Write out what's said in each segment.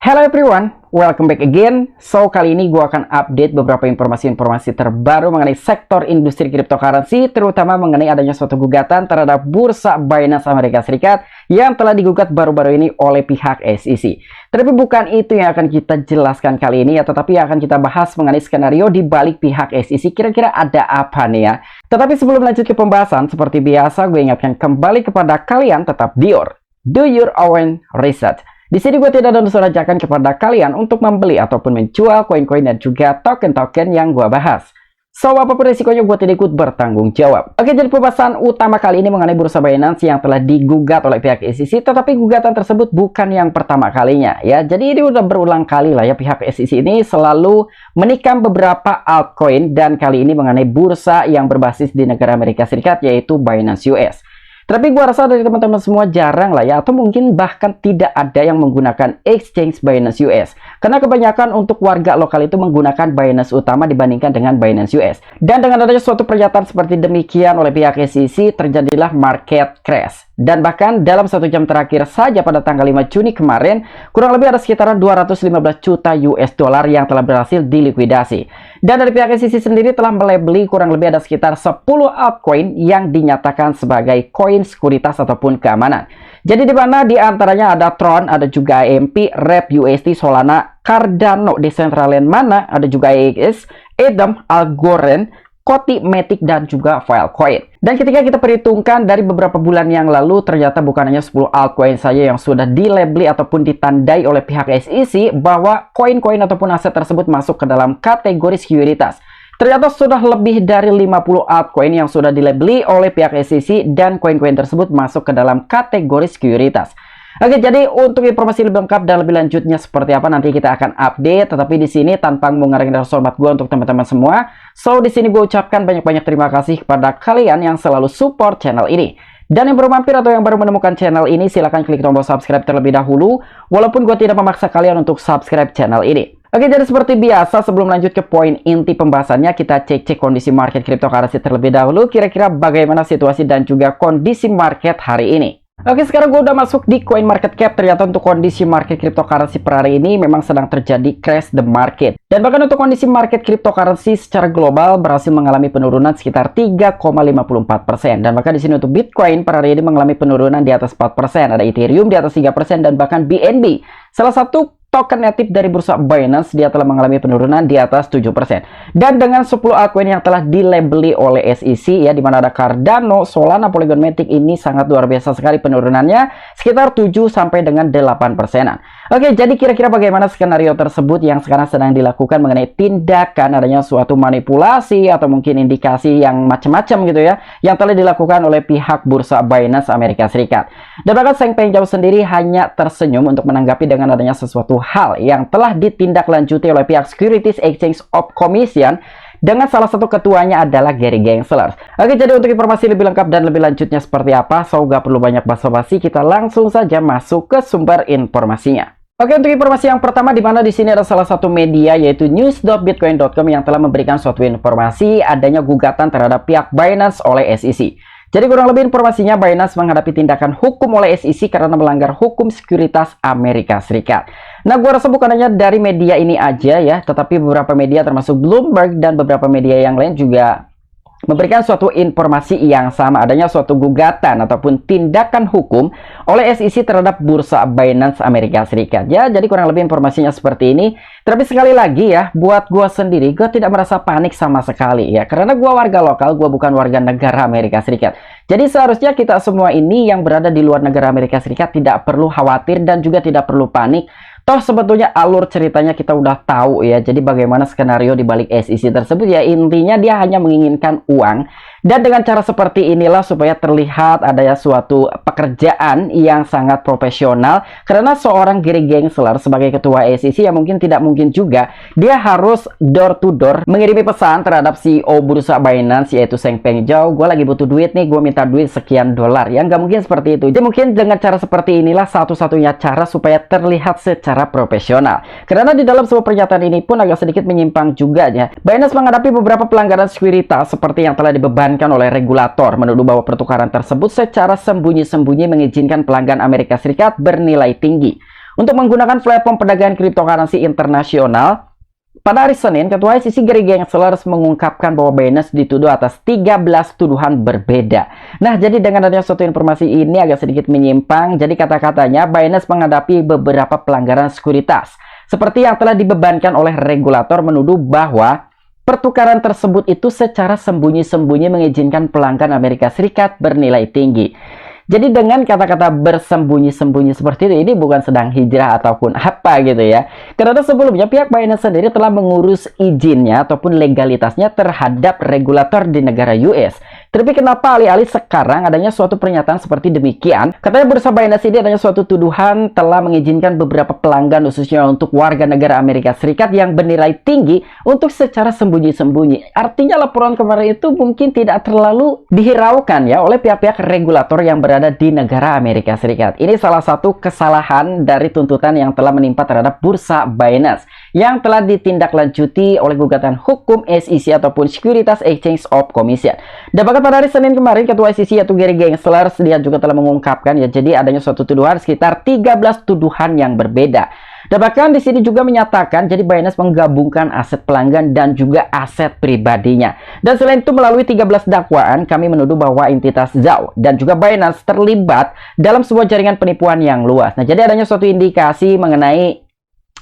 Hello everyone, welcome back again. So, kali ini gue akan update beberapa informasi-informasi terbaru mengenai sektor industri cryptocurrency, terutama mengenai adanya suatu gugatan terhadap bursa Binance Amerika Serikat yang telah digugat baru-baru ini oleh pihak SEC. Tapi bukan itu yang akan kita jelaskan kali ini ya, tetapi yang akan kita bahas mengenai skenario di balik pihak SEC. Kira-kira ada apa nih ya? Tetapi sebelum lanjut ke pembahasan, seperti biasa gue ingatkan kembali kepada kalian tetap do your own research. Di sini gue tidak ada unsur ajakan kepada kalian untuk membeli ataupun menjual koin-koin dan juga token-token yang gue bahas. So, apapun resikonya gue tidak ikut bertanggung jawab. Oke, jadi pembahasan utama kali ini mengenai bursa Binance yang telah digugat oleh pihak SEC, tetapi gugatan tersebut bukan yang pertama kalinya ya. Jadi ini udah berulang kali lah ya, pihak SEC ini selalu menikam beberapa altcoin dan kali ini mengenai bursa yang berbasis di negara Amerika Serikat yaitu Binance US. Tapi gua rasa dari teman-teman semua jarang lah ya, atau mungkin bahkan tidak ada yang menggunakan exchange Binance US. Karena kebanyakan untuk warga lokal itu menggunakan Binance utama dibandingkan dengan Binance US. Dan dengan adanya suatu pernyataan seperti demikian oleh pihak SEC, terjadilah market crash. Dan bahkan dalam 1 jam terakhir saja pada tanggal 5 Juni kemarin, kurang lebih ada sekitaran 215 juta US dollar yang telah berhasil dilikuidasi. Dan dari pihak SEC sendiri telah melabeli kurang lebih ada sekitar 10 altcoin yang dinyatakan sebagai koin sekuritas ataupun keamanan. Jadi di mana di antaranya ada Tron, ada juga AMP, Rep, UST, Solana, Cardano, Decentraland Mana, ada juga AX, Ethereum, Algorand, Koti, Matic, dan juga Filecoin. Dan ketika kita perhitungkan dari beberapa bulan yang lalu, ternyata bukan hanya 10 altcoin saja yang sudah dilabeli ataupun ditandai oleh pihak SEC bahwa koin-koin ataupun aset tersebut masuk ke dalam kategori sekuritas. Ternyata sudah lebih dari 50 altcoin yang sudah dilabeli oleh pihak SEC dan koin-koin tersebut masuk ke dalam kategori sekuritas. Oke, jadi untuk informasi lebih lengkap dan lebih lanjutnya seperti apa nanti kita akan update. Tetapi di sini tanpa mengurangi rasa hormat gue untuk teman-teman semua. So, di sini gue ucapkan banyak-banyak terima kasih kepada kalian yang selalu support channel ini. Dan yang baru mampir atau yang baru menemukan channel ini, silahkan klik tombol subscribe terlebih dahulu. Walaupun gue tidak memaksa kalian untuk subscribe channel ini. Oke, jadi seperti biasa sebelum lanjut ke poin inti pembahasannya, kita cek-cek kondisi market cryptocurrency terlebih dahulu. Kira-kira bagaimana situasi dan juga kondisi market hari ini. Oke, sekarang gue udah masuk di coin market cap. Ternyata untuk kondisi market cryptocurrency per hari ini memang sedang terjadi crash the market. Dan bahkan untuk kondisi market cryptocurrency secara global berhasil mengalami penurunan sekitar 3,54%. Dan bahkan di sini untuk Bitcoin per hari ini mengalami penurunan di atas 4%. Ada Ethereum di atas 3% dan bahkan BNB, salah satu token native dari bursa Binance, dia telah mengalami penurunan di atas 7%. Dan dengan 10 altcoin yang telah dilabeli oleh SEC ya, dimana ada Cardano, Solana, Polygon, Matic, ini sangat luar biasa sekali penurunannya, sekitar 7 sampai dengan 8%-an. Oke, jadi kira-kira bagaimana skenario tersebut yang sekarang sedang dilakukan mengenai tindakan adanya suatu manipulasi atau mungkin indikasi yang macam-macam gitu ya, yang telah dilakukan oleh pihak bursa Binance Amerika Serikat. Dan bahkan Seng Peng Zhao sendiri hanya tersenyum untuk menanggapi dengan adanya sesuatu hal yang telah ditindaklanjuti oleh pihak Securities Exchange of Commission dengan salah satu ketuanya adalah Gary Gensler. Oke, jadi untuk informasi lebih lengkap dan lebih lanjutnya seperti apa, so gak perlu banyak basa-basi, kita langsung saja masuk ke sumber informasinya. Oke, untuk informasi yang pertama, di mana di sini ada salah satu media yaitu news.bitcoin.com yang telah memberikan suatu informasi adanya gugatan terhadap pihak Binance oleh SEC. Jadi kurang lebih informasinya, Binance menghadapi tindakan hukum oleh SEC karena melanggar hukum sekuritas Amerika Serikat. Nah, gue rasa bukan hanya dari media ini aja ya, tetapi beberapa media termasuk Bloomberg dan beberapa media yang lain juga memberikan suatu informasi yang sama, adanya suatu gugatan ataupun tindakan hukum oleh SEC terhadap bursa Binance Amerika Serikat. Ya, jadi kurang lebih informasinya seperti ini. Tapi sekali lagi ya, buat gue sendiri, gue tidak merasa panik sama sekali ya. Karena gue warga lokal, gue bukan warga negara Amerika Serikat. Jadi seharusnya kita semua ini yang berada di luar negara Amerika Serikat tidak perlu khawatir dan juga tidak perlu panik. Toh sebetulnya alur ceritanya kita udah tahu ya. Jadi bagaimana skenario di balik SEC tersebut ya, intinya dia hanya menginginkan uang. Dan dengan cara seperti inilah supaya terlihat adanya suatu pekerjaan yang sangat profesional. Karena seorang Gary Gensler sebagai ketua SEC ya mungkin tidak mungkin juga dia harus door to door mengirimi pesan terhadap CEO bursa Binance yaitu Seng Peng Zhao. Gue lagi butuh duit nih, gue minta duit sekian dolar. Ya nggak mungkin seperti itu. Jadi mungkin dengan cara seperti inilah satu-satunya cara supaya terlihat secara profesional. Karena di dalam sebuah pernyataan ini pun agak sedikit menyimpang juga ya. Binance menghadapi beberapa pelanggaran sekuritas seperti yang telah dibebankan oleh regulator, menuduh bahwa pertukaran tersebut secara sembunyi-sembunyi mengizinkan pelanggan Amerika Serikat bernilai tinggi. untuk menggunakan platform perdagangan cryptocurrency internasional. Pada hari Senin, Ketua SEC Gary Gensler mengungkapkan bahwa Binance dituduh atas 13 tuduhan berbeda. Nah, jadi dengan adanya suatu informasi ini agak sedikit menyimpang. Jadi kata-katanya Binance menghadapi beberapa pelanggaran sekuritas, seperti yang telah dibebankan oleh regulator menuduh bahwa pertukaran tersebut itu secara sembunyi-sembunyi mengizinkan pelanggan Amerika Serikat bernilai tinggi. Jadi dengan kata-kata bersembunyi-sembunyi seperti ini bukan sedang hijrah ataupun apa gitu ya. Karena sebelumnya pihak Binance sendiri telah mengurus izinnya ataupun legalitasnya terhadap regulator di negara US. Tapi kenapa alih-alih sekarang adanya suatu pernyataan seperti demikian? Katanya bursa Binance ini adanya suatu tuduhan telah mengizinkan beberapa pelanggan khususnya untuk warga negara Amerika Serikat yang bernilai tinggi untuk secara sembunyi-sembunyi. Artinya laporan kemarin itu mungkin tidak terlalu dihiraukan ya oleh pihak-pihak regulator yang berada di negara Amerika Serikat. Ini salah satu kesalahan dari tuntutan yang telah menimpa terhadap bursa Binance yang telah ditindaklanjuti oleh gugatan hukum SEC ataupun Securities Exchange of Commission. Dan bahkan pada hari Senin kemarin, Ketua SEC yaitu Gary Gensler dia juga telah mengungkapkan ya, jadi adanya suatu tuduhan sekitar 13 tuduhan yang berbeda. Dan bahkan di sini juga menyatakan jadi Binance menggabungkan aset pelanggan dan juga aset pribadinya. Dan selain itu melalui 13 dakwaan kami menuduh bahwa entitas Zhao dan juga Binance terlibat dalam sebuah jaringan penipuan yang luas. Nah, jadi adanya suatu indikasi mengenai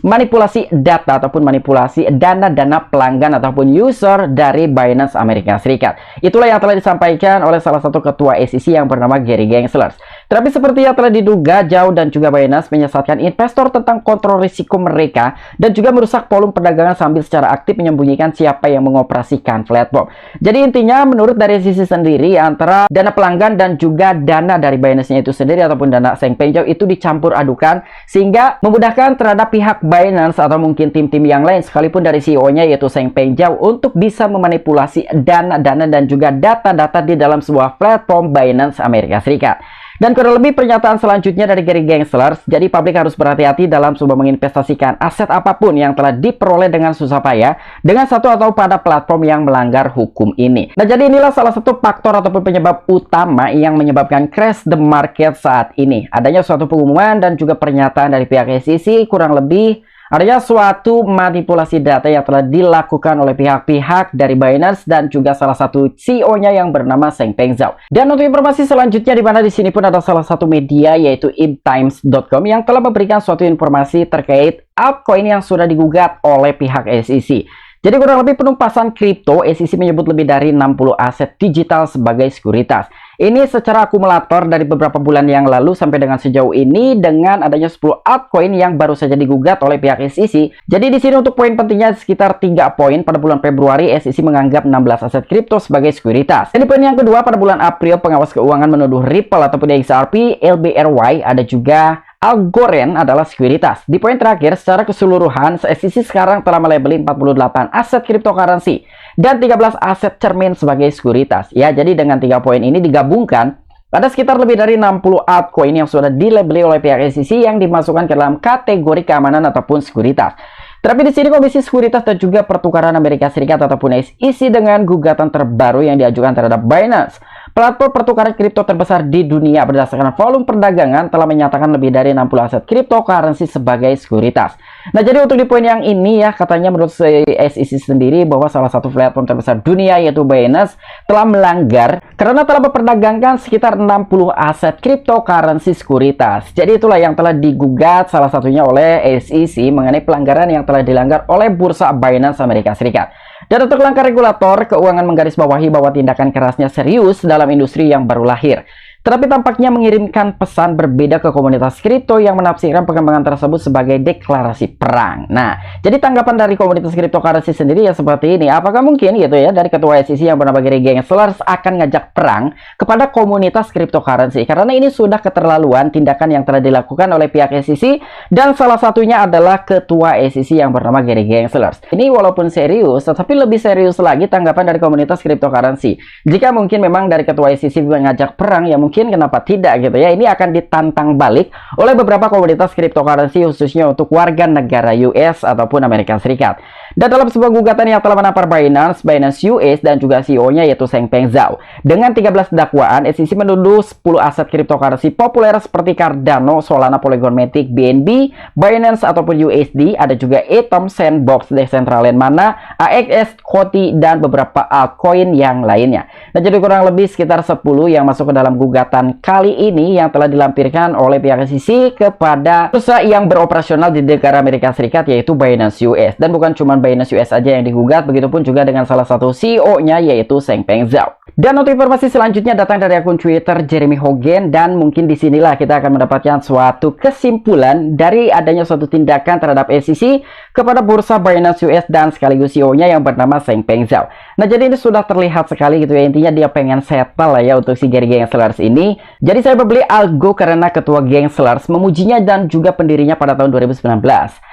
manipulasi data ataupun manipulasi dana-dana pelanggan ataupun user dari Binance Amerika Serikat. Itulah yang telah disampaikan oleh salah satu ketua SEC yang bernama Gary Gensler. Tapi seperti yang telah diduga, Zhao dan juga Binance menyesatkan investor tentang kontrol risiko mereka dan juga merusak volume perdagangan sambil secara aktif menyembunyikan siapa yang mengoperasikan platform. Jadi intinya menurut dari SEC sendiri, antara dana pelanggan dan juga dana dari Binance-nya itu sendiri ataupun dana Changpeng Zhao itu dicampur adukan sehingga memudahkan terhadap pihak Binance atau mungkin tim-tim yang lain sekalipun dari CEO-nya yaitu Changpeng Zhao untuk bisa memanipulasi dana-dana dan juga data-data di dalam sebuah platform Binance Amerika Serikat. Dan kurang lebih pernyataan selanjutnya dari Gary Gensler, jadi publik harus berhati-hati dalam coba menginvestasikan aset apapun yang telah diperoleh dengan susah payah dengan satu atau pada platform yang melanggar hukum ini. Nah, jadi inilah salah satu faktor ataupun penyebab utama yang menyebabkan crash the market saat ini. Adanya suatu pengumuman dan juga pernyataan dari pihak SEC kurang lebih adanya suatu manipulasi data yang telah dilakukan oleh pihak-pihak dari Binance dan juga salah satu CEO-nya yang bernama Changpeng Zhao. Dan untuk informasi selanjutnya di mana di sini pun ada salah satu media yaitu ibtimes.com yang telah memberikan suatu informasi terkait altcoin yang sudah digugat oleh pihak SEC. Jadi kurang lebih penumpasan kripto, SEC menyebut lebih dari 60 aset digital sebagai sekuritas. Ini secara akumulator dari beberapa bulan yang lalu sampai dengan sejauh ini dengan adanya 10 altcoin yang baru saja digugat oleh pihak SEC. Jadi di sini untuk poin pentingnya sekitar 3 poin. Pada bulan Februari SEC menganggap 16 aset kripto sebagai sekuritas. Jadi poin yang kedua, pada bulan April pengawas keuangan menuduh Ripple ataupun XRP, LBRY ada juga Algorand adalah sekuritas. Di poin terakhir, secara keseluruhan, SEC sekarang telah melabeli 48 aset cryptocurrency dan 13 aset cermin sebagai sekuritas. Ya, jadi dengan 3 poin ini digabungkan, ada sekitar lebih dari 60 altcoin yang sudah dilabeli oleh pihak SEC yang dimasukkan ke dalam kategori keamanan ataupun sekuritas. Tapi di sini Komisi Sekuritas dan juga Pertukaran Amerika Serikat ataupun SEC dengan gugatan terbaru yang diajukan terhadap Binance, platform pertukaran kripto terbesar di dunia berdasarkan volume perdagangan, telah menyatakan lebih dari 60 aset cryptocurrency sebagai sekuritas. Nah, jadi untuk di poin yang ini ya, katanya menurut SEC sendiri bahwa salah satu platform terbesar dunia yaitu Binance telah melanggar karena telah memperdagangkan sekitar 60 aset cryptocurrency sekuritas. Jadi itulah yang telah digugat salah satunya oleh SEC mengenai pelanggaran yang telah dilanggar oleh bursa Binance Amerika Serikat. Dan untuk langkah regulator keuangan menggarisbawahi bahwa tindakan kerasnya serius dalam industri yang baru lahir. Tetapi tampaknya mengirimkan pesan berbeda ke komunitas kripto yang menafsirkan pengembangan tersebut sebagai deklarasi perang. Nah, jadi tanggapan dari komunitas cryptocurrency sendiri ya seperti ini. Apakah mungkin gitu ya dari ketua SEC yang bernama Gary Gensler akan ngajak perang kepada komunitas cryptocurrency? Karena ini sudah keterlaluan tindakan yang telah dilakukan oleh pihak SEC dan salah satunya adalah ketua SEC yang bernama Gary Gensler. Ini walaupun serius, tetapi lebih serius lagi tanggapan dari komunitas cryptocurrency. Jika mungkin memang dari ketua SEC mengajak perang, ya mungkin mungkin kenapa tidak gitu ya. Ini akan ditantang balik oleh beberapa komoditas cryptocurrency khususnya untuk warga negara US ataupun Amerika Serikat. Dan dalam sebuah gugatan yang telah menampar Binance US dan juga CEO-nya yaitu Changpeng Zhao. Dengan 13 dakwaan, SEC menuduh 10 aset cryptocurrency populer seperti Cardano, Solana, Polygon Matic, BNB, Binance ataupun USD, ada juga Atom, Sandbox, Decentraland Mana, AXS, Koti, dan beberapa altcoin yang lainnya. Nah, jadi kurang lebih sekitar 10 yang masuk ke dalam gugatan kali ini yang telah dilampirkan oleh pihak SEC kepada perusahaan yang beroperasional di negara Amerika Serikat yaitu Binance US. Dan bukan cuma Binance US aja yang digugat, begitupun juga dengan salah satu CEO-nya yaitu Changpeng Zhao. Dan untuk informasi selanjutnya datang dari akun Twitter Jeremy Hogan, dan mungkin disinilah kita akan mendapatkan suatu kesimpulan dari adanya suatu tindakan terhadap SEC kepada bursa Binance US dan sekaligus CEO-nya yang bernama Changpeng Zhao. Nah, jadi ini sudah terlihat sekali gitu ya, intinya dia pengen settle lah ya untuk si Gary Gensler ini. Jadi saya membeli Algo karena ketua Gensler memujinya dan juga pendirinya pada tahun 2019.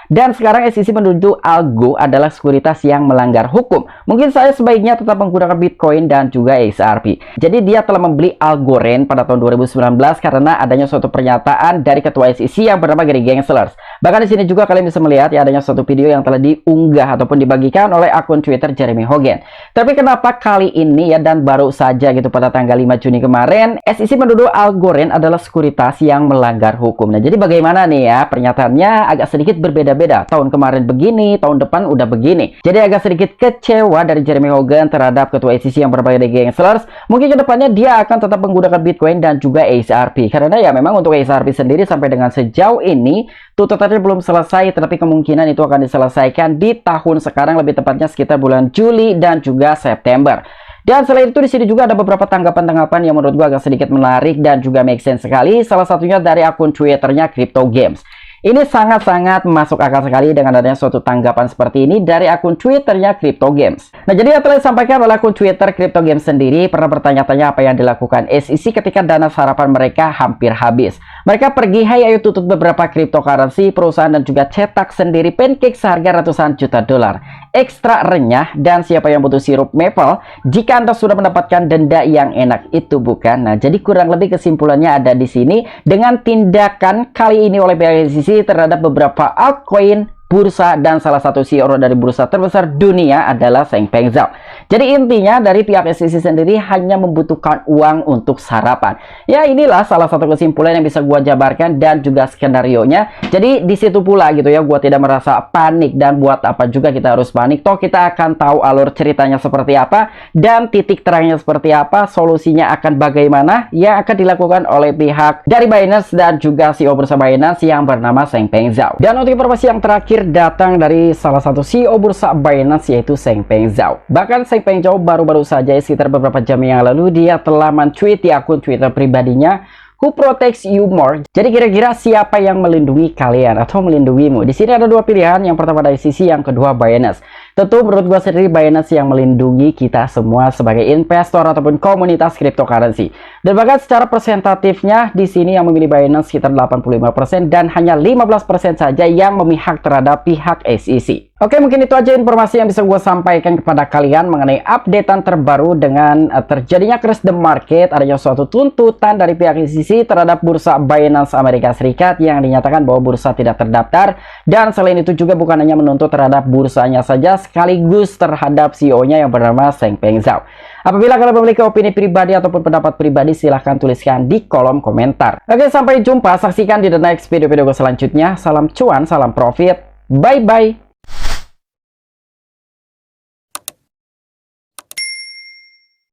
Dan sekarang SEC menuduh Algo adalah sekuritas yang melanggar hukum. Mungkin saya sebaiknya tetap menggunakan Bitcoin dan juga XRP. Jadi dia telah membeli Algorand pada tahun 2019 karena adanya suatu pernyataan dari ketua SEC yang bernama Gary Gensler. Bahkan di sini juga kalian bisa melihat ya adanya suatu video yang telah diunggah ataupun dibagikan oleh akun Twitter Jeremy Hogan. Tapi kenapa kali ini ya, dan baru saja gitu pada tanggal 5 Juni kemarin, SEC menuduh Algorand adalah sekuritas yang melanggar hukum. Nah, jadi bagaimana nih ya, pernyataannya agak sedikit berbeda-beda. Tahun kemarin begini, tahun depan udah begini. Jadi agak sedikit kecewa dari Jeremy Hogan terhadap ketua SEC yang bernama Gary Gensler. Mungkin kedepannya dia akan tetap menggunakan Bitcoin dan juga XRP. Karena ya memang untuk XRP sendiri sampai dengan sejauh ini tuntutannya belum selesai, tetapi kemungkinan itu akan diselesaikan di tahun sekarang, lebih tepatnya sekitar bulan Juli dan juga September. Dan selain itu di sini juga ada beberapa tanggapan-tanggapan yang menurut gua agak sedikit menarik dan juga make sense sekali. Salah satunya dari akun Twitternya Crypto Games. Ini sangat-sangat masuk akal sekali dengan adanya suatu tanggapan seperti ini dari akun Twitternya Crypto Games. Nah, jadi yang telah disampaikan oleh akun Twitter Crypto Games sendiri pernah bertanya-tanya apa yang dilakukan SEC ketika dana sarapan mereka hampir habis. Mereka pergi ayo tutup beberapa cryptocurrency perusahaan dan juga cetak sendiri pancake seharga ratusan juta dolar. Ekstra renyah, dan siapa yang butuh sirup maple jika Anda sudah mendapatkan denda yang enak itu, bukan? Nah, jadi kurang lebih kesimpulannya ada di sini dengan tindakan kali ini oleh pihak SEC terhadap beberapa altcoin, bursa, dan salah satu CEO dari bursa terbesar dunia adalah Changpeng Zhao. Jadi intinya dari pihak SEC sendiri hanya membutuhkan uang untuk sarapan. Ya, inilah salah satu kesimpulan yang bisa gua jabarkan dan juga skenarionya. Jadi di situ pula gitu ya, gua tidak merasa panik, dan buat apa juga kita harus panik. Toh kita akan tahu alur ceritanya seperti apa dan titik terangnya seperti apa, solusinya akan bagaimana yang akan dilakukan oleh pihak dari Binance dan juga CEO bursa Binance yang bernama Changpeng Zhao. Dan untuk informasi yang terakhir datang dari salah satu CEO bursa Binance yaitu Changpeng Zhao. Bahkan Changpeng Zhao baru-baru saja sekitar beberapa jam yang lalu dia telah men-tweet di akun Twitter pribadinya, "Who protects you more?" Jadi kira-kira siapa yang melindungi kalian atau melindungimu? Di sini ada dua pilihan, yang pertama dari sisi, yang kedua Binance. Tentu menurut gua sendiri Binance yang melindungi kita semua sebagai investor ataupun komunitas cryptocurrency. Dan bahkan secara persentatifnya di sini yang memilih Binance sekitar 85% dan hanya 15% saja yang memihak terhadap pihak SEC. Oke, mungkin itu aja informasi yang bisa gue sampaikan kepada kalian mengenai updatean terbaru dengan terjadinya crash the market, adanya suatu tuntutan dari pihak SEC terhadap bursa Binance Amerika Serikat yang dinyatakan bahwa bursa tidak terdaftar, dan selain itu juga bukan hanya menuntut terhadap bursanya saja, sekaligus terhadap CEO-nya yang bernama Changpeng Zhao. Apabila kalian memiliki opini pribadi ataupun pendapat pribadi, silahkan tuliskan di kolom komentar. Oke, sampai jumpa, saksikan di the next video-video gue selanjutnya. Salam cuan, salam profit, bye-bye.